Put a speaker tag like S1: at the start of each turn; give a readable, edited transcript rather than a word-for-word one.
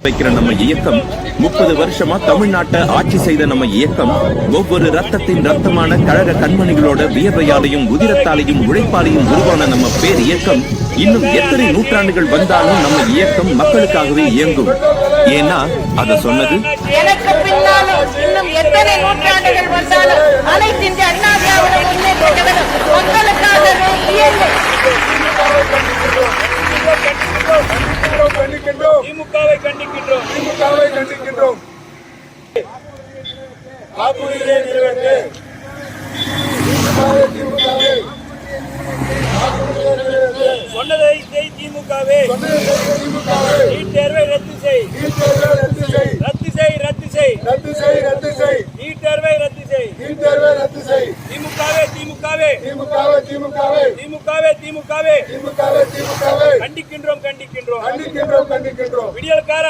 S1: வைக்கிற நம்ம இயக்கம் 30 வருஷமா தமிழ்நாட்டை ஆட்சி செய்த நம்ம இயக்கம் ஒவ்வொரு ரத்தத்தின் ரத்தமான கழக கண்மணிகளோட வியர்வையாலையும் உதிரத்தாலையும் உழைப்பாலையும் உருவான நம்ம பேர் இயக்கம் இன்னும் எத்தனை நூற்றாண்டுகள் வந்தாலும் நம்ம இயக்கம் மக்களுக்காகவே இயங்கும். ஏன்னா அத சொன்னது
S2: எனக்கு பின்னாலும் இன்னும் எத்தனை நூற்றாண்டுகள் வந்தாலும் அனைத்து இந்திய அண்ணா திராவிட முன்னேற்ற கழகம் மக்களுக்காகவே இயங்கும்.
S3: திமுகவை கண்டிக்கின்றோம். வாக்குறுதியை நிறைவேற்று. சொன்னதை செய் திமுகவே. நீட் தேர்வை ரத்து செய். நீட் தேர்வை ரத்து செய். திமுகவே கண்டிக்கின்றோம். விடியல்கார